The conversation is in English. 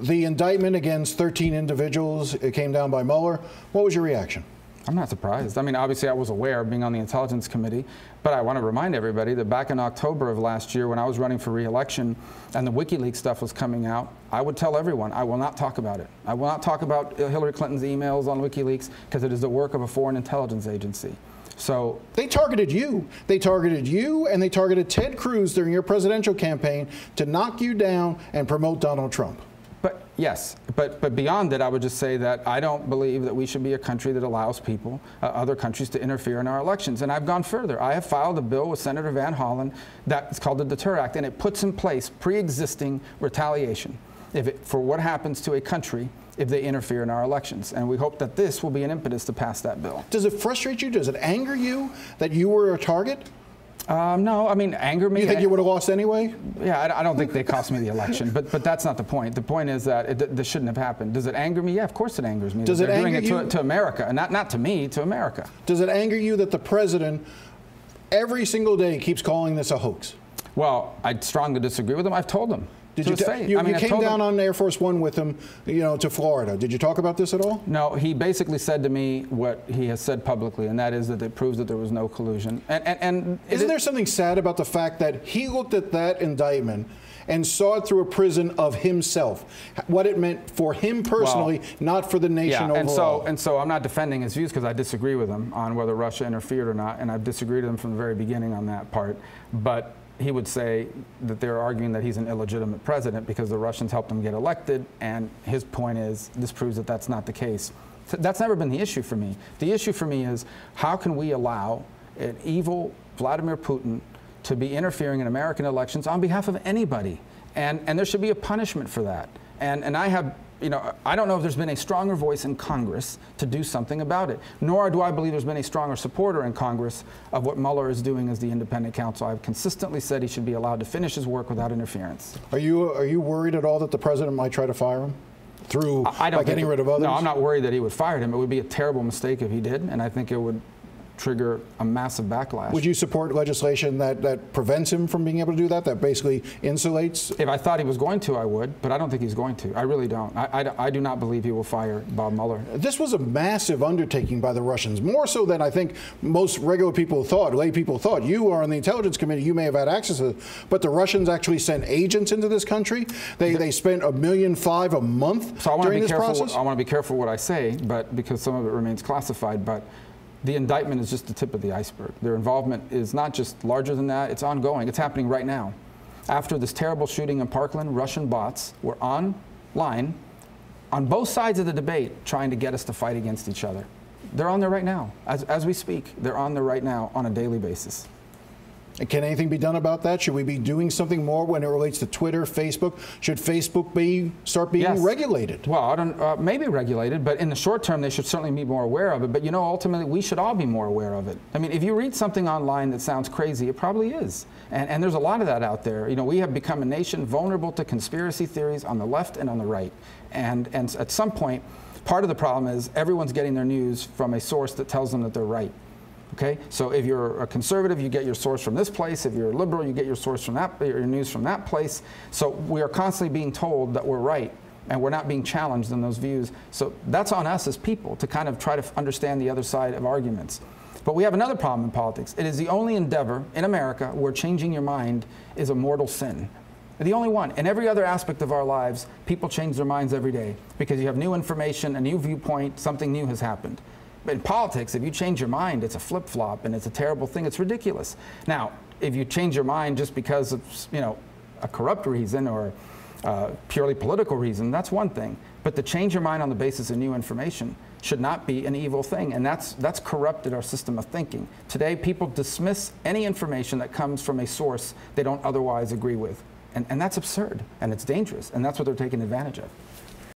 the indictment against 13 individuals, it came down by Mueller. What was your reaction? I'm not surprised. I mean, obviously I was aware of being on the Intelligence Committee, but I want to remind everybody that back in October of last year when I was running for re-election and the WikiLeaks stuff was coming out, I would tell everyone, I will not talk about it. I will not talk about Hillary Clinton's emails on WikiLeaks because it is the work of a foreign intelligence agency. So they targeted you. They targeted you and they targeted Ted Cruz during your presidential campaign to knock you down and promote Donald Trump. But yes, but beyond that, I would just say that I don't believe that we should be a country that allows people, other countries, to interfere in our elections. And I've gone further. I have filed a bill with Senator Van Hollen that's called the Deter Act, and it puts in place pre-existing retaliation for what happens to a country if they interfere in our elections. And we hope that this will be an impetus to pass that bill. Does it frustrate you? Does it anger you that you were a target? No, I mean, anger me. You think you would have lost anyway? Yeah, I don't think they cost me the election, but that's not the point. The point is that this shouldn't have happened. Does it anger me? Yeah, of course it angers me. Does it anger you? Doing it to America, and not to me, to America. Does it anger you that the president every single day keeps calling this a hoax? Well, I strongly disagree with him. I've told him. Did you came down on Air Force One with him, to Florida. Did you talk about this at all? No, he basically said to me what he has said publicly, and that is that it proves that there was no collusion. And isn't there something sad about the fact that he looked at that indictment and saw it through a prism of himself, what it meant for him personally, not for the nation overall? And so I'm not defending his views because I disagree with him on whether Russia interfered or not, and I've disagreed with him from the very beginning on that part. But he would say that they're arguing that he's an illegitimate president because the Russians helped him get elected, and his point is this proves that that's not the case. That's never been the issue for me. The issue for me is how can we allow an evil Vladimir Putin to be interfering in American elections on behalf of anybody, and there should be a punishment for that. And I have, I don't know if there's been a stronger voice in Congress to do something about it, nor do I believe there's been a stronger supporter in Congress of what Mueller is doing as the independent counsel. I've consistently said he should be allowed to finish his work without interference. Are you worried at all that the president might try to fire him by getting rid of others? No, I'm not worried that he would fire him. It would be a terrible mistake if he did, and I think it would trigger a massive backlash. Would you support legislation that prevents him from being able to do that, that basically insulates? If I thought he was going to, I would, but I don't think he's going to. I really don't. I do not believe he will fire Bob Mueller. This was a massive undertaking by the Russians, more so than I think most regular people thought, lay people thought. You are on the Intelligence Committee, you may have had access to it, but the Russians actually sent agents into this country. They spent $1.5 million a month during this process. I want to be careful what I say, but because some of it remains classified, but the indictment is just the tip of the iceberg. Their involvement is not just larger than that, it's ongoing. It's happening right now. After this terrible shooting in Parkland, Russian bots were online on both sides of the debate trying to get us to fight against each other. They're on there right now. As we speak, they're on there right now on a daily basis. Can anything be done about that? Should we be doing something more when it relates to Twitter, Facebook? Should Facebook start being regulated? Well, I don't, maybe regulated, but in the short term, they should certainly be more aware of it. But ultimately, we should all be more aware of it. I mean, if you read something online that sounds crazy, it probably is. And there's a lot of that out there. We have become a nation vulnerable to conspiracy theories on the left and on the right. And at some point, part of the problem is everyone's getting their news from a source that tells them that they're right. Okay, so if you're a conservative, you get your source from this place. If you're a liberal, you get your source from your news from that place. So we are constantly being told that we're right, and we're not being challenged in those views. So that's on us as people to kind of try to understand the other side of arguments. But we have another problem in politics. It is the only endeavor in America where changing your mind is a mortal sin. The only one. In every other aspect of our lives, people change their minds every day because you have new information, a new viewpoint, something new has happened. But in politics, if you change your mind, it's a flip-flop, and it's a terrible thing. It's ridiculous. Now, if you change your mind just because of, a corrupt reason or purely political reason, that's one thing. But to change your mind on the basis of new information should not be an evil thing, and that's corrupted our system of thinking. Today, people dismiss any information that comes from a source they don't otherwise agree with. And that's absurd, and it's dangerous, and that's what they're taking advantage of.